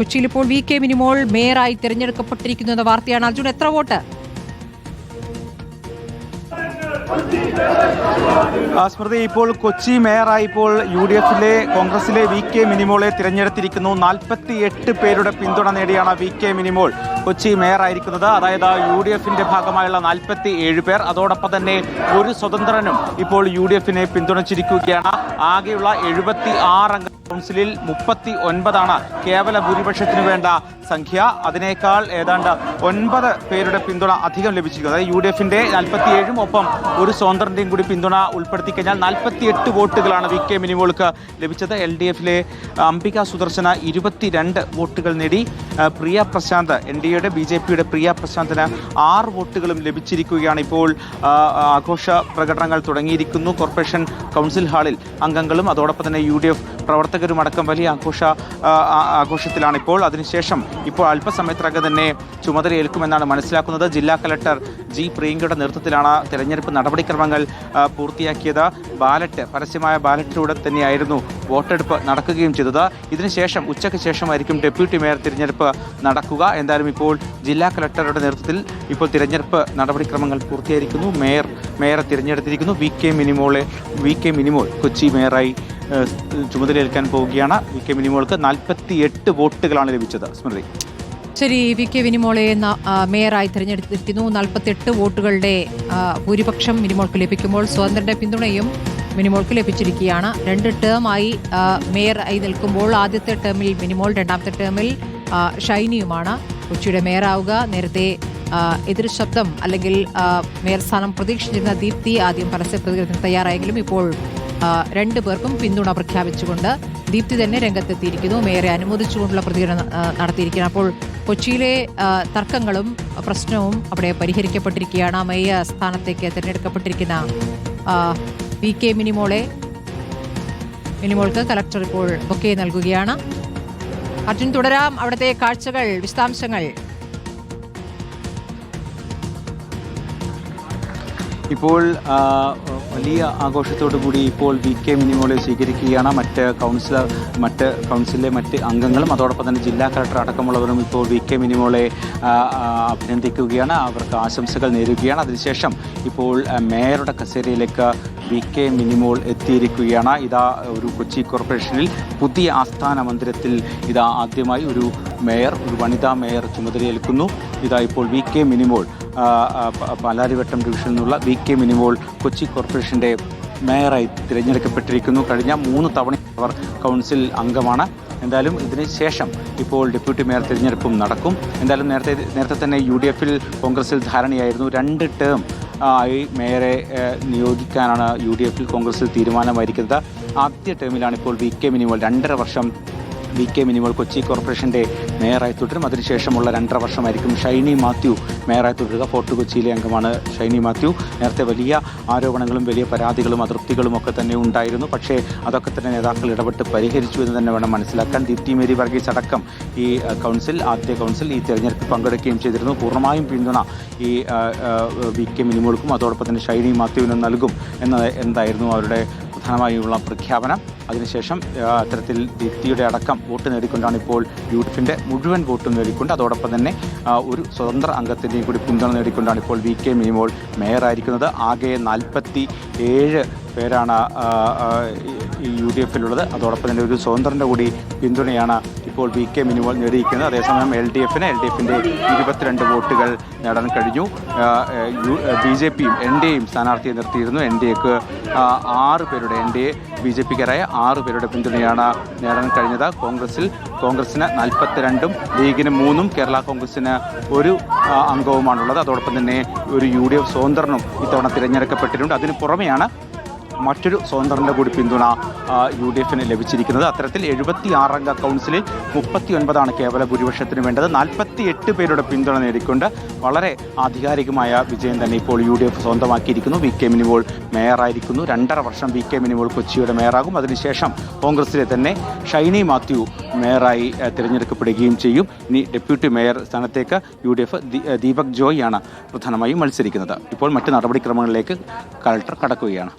കൊച്ചിയിൽ ഇപ്പോൾ V K Minimol മേയറായി തിരഞ്ഞെടുക്കപ്പെട്ടിരിക്കുന്നു എന്ന വാർത്തയാണ്. അർജുൻ, എത്ര വോട്ട്? സ്മൃതി, ഇപ്പോൾ കൊച്ചി മേയറായി ഇപ്പോൾ UDFിലെ കോൺഗ്രസിലെ വി കെ മിനിമോളെ തിരഞ്ഞെടുത്തിരിക്കുന്നു. 48 പേരുടെ പിന്തുണ നേടിയാണ് വി കെ മിനിമോൾ കൊച്ചി മേയറായിരിക്കുന്നത്. അതായത് UDFിന്റെ ഭാഗമായുള്ള 47 പേർ, അതോടൊപ്പം തന്നെ ഒരു സ്വതന്ത്രനും ഇപ്പോൾ UDFിനെ പിന്തുണച്ചിരിക്കുകയാണ്. ആകെയുള്ള 76 അംഗ കൗൺസിലിൽ 39 കേവല ഭൂരിപക്ഷത്തിന് വേണ്ട സംഖ്യ. അതിനേക്കാൾ ഏതാണ്ട് 9 പേരുടെ പിന്തുണ അധികം ലഭിച്ചിരിക്കുന്നത്. അതായത് UDFിന്റെ 47 ഒപ്പം ഒരു സ്വതന്ത്രന്റെയും കൂടി പിന്തുണ ഉൾപ്പെടുത്തി കഴിഞ്ഞാൽ 48 വോട്ടുകളാണ് വി കെ മിനിമോൾക്ക് ലഭിച്ചത്. LDFിലെ അംബിക സുദർശന 22 വോട്ടുകൾ നേടി. പ്രിയ പ്രശാന്ത്, NDAയുടെ BJPയുടെ പ്രിയ പ്രശാന്തിന് 6 വോട്ടുകളും ലഭിച്ചിരിക്കുകയാണ്. ഇപ്പോൾ ആഘോഷ പ്രകടനങ്ങൾ തുടങ്ങിയിരിക്കുന്നു. കോർപ്പറേഷൻ കൗൺസിൽ ഹാളിൽ അംഗങ്ങളും അതോടൊപ്പം തന്നെ UDF പ്രവർത്തകരുമടക്കം വലിയ ആഘോഷത്തിലാണ് ഇപ്പോൾ. അതിനുശേഷം ഇപ്പോൾ അല്പസമയത്തിനകം തന്നെ ചുമതലയേൽക്കുമെന്നാണ് മനസ്സിലാക്കുന്നത്. ജില്ലാ കലക്ടർ G. പ്രിയങ്കയുടെ നേതൃത്വത്തിലാണ് തെരഞ്ഞെടുപ്പ് നടപടിക്രമങ്ങൾ പൂർത്തിയാക്കിയത്. പരസ്യമായ ബാലറ്റിലൂടെ തന്നെയായിരുന്നു വോട്ടെടുപ്പ് നടക്കുകയും ചെയ്തത്. ഇതിനുശേഷം ഉച്ചയ്ക്ക് ശേഷമായിരിക്കും ഡെപ്യൂട്ടി മേയർ തിരഞ്ഞെടുപ്പ് നടക്കുക. എന്തായാലും ഇപ്പോൾ ജില്ലാ കലക്ടറുടെ നേതൃത്വത്തിൽ ഇപ്പോൾ തിരഞ്ഞെടുപ്പ് നടപടിക്രമങ്ങൾ പൂർത്തിയായിരിക്കുന്നു. മേയറെ തിരഞ്ഞെടുത്തിരിക്കുന്നു. വി കെ മിനിമോൾ കൊച്ചി മേയറായി ചുമതലയേൽക്കാൻ പോവുകയാണ്. വി കെ മിനിമോൾക്ക് 48 വോട്ടുകളാണ് ലഭിച്ചത്. സ്മൃതി, ശരി, വി കെ മിനിമോളെ മേയറായി തിരഞ്ഞെടുത്തിരിക്കുന്നു. 48 വോട്ടുകളുടെ ഭൂരിപക്ഷം മിനിമോൾക്ക് ലഭിക്കുമ്പോൾ സ്വതന്ത്രന്റെ പിന്തുണയും മിനിമോൾക്ക് ലഭിച്ചിരിക്കുകയാണ്. 2 ടേമായി മേയർ ആയി നിൽക്കുമ്പോൾ ആദ്യത്തെ ടേമിൽ മിനിമോൾ, രണ്ടാമത്തെ ടേമിൽ ഷൈനിയുമാണ് കൊച്ചിയുടെ മേയറാവുക. നേരത്തെ എതിർ ശബ്ദം അല്ലെങ്കിൽ മേയർ സ്ഥാനം പ്രതീക്ഷിച്ചിരുന്ന ദീപ്തി ആദ്യം പരസ്യ പ്രതികരണത്തിന് തയ്യാറായെങ്കിലും ഇപ്പോൾ 2 പേർക്കും പിന്തുണ പ്രഖ്യാപിച്ചുകൊണ്ട് ദീപ്തി തന്നെ രംഗത്തെത്തിയിരിക്കുന്നു. മേയറെ അനുമോദിച്ചുകൊണ്ടുള്ള പ്രതികരണം നടത്തിയിരിക്കുന്നത്. അപ്പോൾ കൊച്ചിയിലെ തർക്കങ്ങളും പ്രശ്നവും അവിടെ പരിഹരിക്കപ്പെട്ടിരിക്കുകയാണ്. മേയർ സ്ഥാനത്തേക്ക് തിരഞ്ഞെടുക്കപ്പെട്ടിരിക്കുന്ന വി കെ മിനിമോൾക്ക് കലക്ടർ ഇപ്പോൾ ബൊക്കെ നൽകുകയാണ്. അർജുൻ, തുടരാം അവിടുത്തെ കാഴ്ചകൾ, വിശദാംശങ്ങൾ. ഇപ്പോൾ വലിയ ആഘോഷത്തോടു കൂടി ഇപ്പോൾ വി കെ മിനിമോളെ സ്വീകരിക്കുകയാണ് മറ്റ് കൗൺസിലിലെ മറ്റ് അംഗങ്ങളും അതോടൊപ്പം തന്നെ ജില്ലാ കളക്ടർ അടക്കമുള്ളവരും ഇപ്പോൾ വി കെ മിനിമോളെ അഭിനന്ദിക്കുകയാണ്. അവർക്ക് ആശംസകൾ നേരുകയാണ്. അതിനുശേഷം ഇപ്പോൾ മേയറുടെ കസേരയിലേക്ക് വി കെ മിനിമോൾ എത്തിയിരിക്കുകയാണ്. ഇതാ ഒരു കൊച്ചി കോർപ്പറേഷനിൽ പുതിയ ആസ്ഥാന മന്ദിരത്തിൽ ഇതാ ആദ്യമായി ഒരു വനിതാ മേയർ ചുമതലയേൽക്കുന്നു. ഇതാ ഇപ്പോൾ വി കെ മിനിമോൾ പാലാരിവട്ടം ഡിവിഷനിൽ നിന്നുള്ള വി കെ മിനിമോൾ കൊച്ചി കോർപ്പറേഷൻ്റെ മേയറായി തിരഞ്ഞെടുക്കപ്പെട്ടിരിക്കുന്നു. കഴിഞ്ഞ 3 തവണ അവർ കൗൺസിൽ അംഗമാണ്. എന്തായാലും ഇതിന് ശേഷം ഇപ്പോൾ ഡെപ്യൂട്ടി മേയർ തിരഞ്ഞെടുപ്പും നടക്കും. എന്തായാലും നേരത്തെ തന്നെ UDFിൽ കോൺഗ്രസിൽ ധാരണയായിരുന്നു 2 ടേം ആയി മേയറെ നിയോഗിക്കാനാണ് UDFിൽ കോൺഗ്രസിൽ തീരുമാനമായിരിക്കുന്നത്. ആദ്യ ടേമിലാണ് ഇപ്പോൾ വി കെ മിനിമോൾ 2.5 വർഷം വി കെ മിനിമോൾ കൊച്ചി കോർപ്പറേഷൻ്റെ മേയറായി തുടരും. അതിനുശേഷമുള്ള 2.5 വർഷമായിരിക്കും ഷൈനി മാത്യു മേയറായി തുടരുക. ഫോർട്ട് കൊച്ചിയിലെ അംഗമാണ് ഷൈനി മാത്യു. നേരത്തെ വലിയ ആരോപണങ്ങളും വലിയ പരാതികളും അതൃപ്തികളും ഒക്കെ തന്നെ ഉണ്ടായിരുന്നു. പക്ഷേ അതൊക്കെ തന്നെ നേതാക്കൾ ഇടപെട്ട് പരിഹരിച്ചു എന്ന് തന്നെ വേണം മനസ്സിലാക്കാൻ. ദീപ്തി മേരി വർഗീസ് അടക്കം ഈ ആദ്യ കൗൺസിൽ ഈ തെരഞ്ഞെടുപ്പിൽ പങ്കെടുക്കുകയും ചെയ്തിരുന്നു. പൂർണ്ണമായും പിന്തുണ ഈ വി കെ മിനിമോൾക്കും അതോടൊപ്പം തന്നെ ഷൈനി മാത്യുവിനും നൽകും എന്തായിരുന്നു അവരുടെ പ്രധാനമായുള്ള പ്രഖ്യാപനം. അതിനുശേഷം അത്തരത്തിൽ ദീപ്തിയുടെ അടക്കം വോട്ട് നേടിക്കൊണ്ടാണ് ഇപ്പോൾ UDFിൻ്റെ മുഴുവൻ വോട്ടും നേടിക്കൊണ്ട് അതോടൊപ്പം തന്നെ ഒരു സ്വതന്ത്ര അംഗത്തിൻ്റെയും കൂടി പിന്തുണ നേടിക്കൊണ്ടാണ് ഇപ്പോൾ വി കെ മിനിമോൾ മേയറായിരിക്കുന്നത്. ആകെ 47 പേരാണ് UDFിലുള്ളത്. അതോടൊപ്പം തന്നെ ഒരു സ്വതന്ത്രൻ്റെ കൂടി പിന്തുണയാണ് ഇപ്പോൾ വി കെ മിനിമോൾ നേടിയിരിക്കുന്നത്. അതേസമയം LDFിൻ്റെ 22 വോട്ടുകൾ നേടാൻ കഴിഞ്ഞു. BJPയും NDAയും സ്ഥാനാർത്ഥിയെ നിർത്തിയിരുന്നു. NDAക്ക് 6 പേരുടെ BJPക്കാരായ 6 പേരുടെ പിന്തുണയാണ് നേടാൻ കഴിഞ്ഞത്. കോൺഗ്രസിന് 42, ലീഗിന് 3, കേരള കോൺഗ്രസിന് 1 അംഗവുമാണുള്ളത്. അതോടൊപ്പം തന്നെ ഒരു UDF സ്വതന്ത്രനും ഇത്തവണ തിരഞ്ഞെടുക്കപ്പെട്ടിട്ടുണ്ട്. അതിന് പുറമെയാണ് മറ്റൊരു സ്വതന്ത്രൻ്റെ കൂടി പിന്തുണ UDFിന് ലഭിച്ചിരിക്കുന്നത്. അത്തരത്തിൽ 76 അംഗ കൗൺസിലിൽ 39 കേവല ഭൂരിപക്ഷത്തിന് വേണ്ടത്. 48 പേരുടെ പിന്തുണ നേടിക്കൊണ്ട് വളരെ ആധികാരികമായ വിജയം തന്നെ ഇപ്പോൾ UDF സ്വന്തമാക്കിയിരിക്കുന്നു. വി കെ മിനിമോൾ മേയറായിരിക്കുന്നു. 2.5 വർഷം വി കെ മിനിമോൾ കൊച്ചിയുടെ മേയറാകും. അതിനുശേഷം കോൺഗ്രസിലെ തന്നെ ഷൈനി മാത്യു മേയറായി തിരഞ്ഞെടുക്കപ്പെടുകയും ചെയ്യും. ഇനി ഡെപ്യൂട്ടി മേയർ സ്ഥാനത്തേക്ക് UDF ദീപക് ജോയ് ആണ് പ്രധാനമായും മത്സരിക്കുന്നത്. ഇപ്പോൾ മറ്റ് നടപടിക്രമങ്ങളിലേക്ക് കളക്ടർ കടക്കുകയാണ്.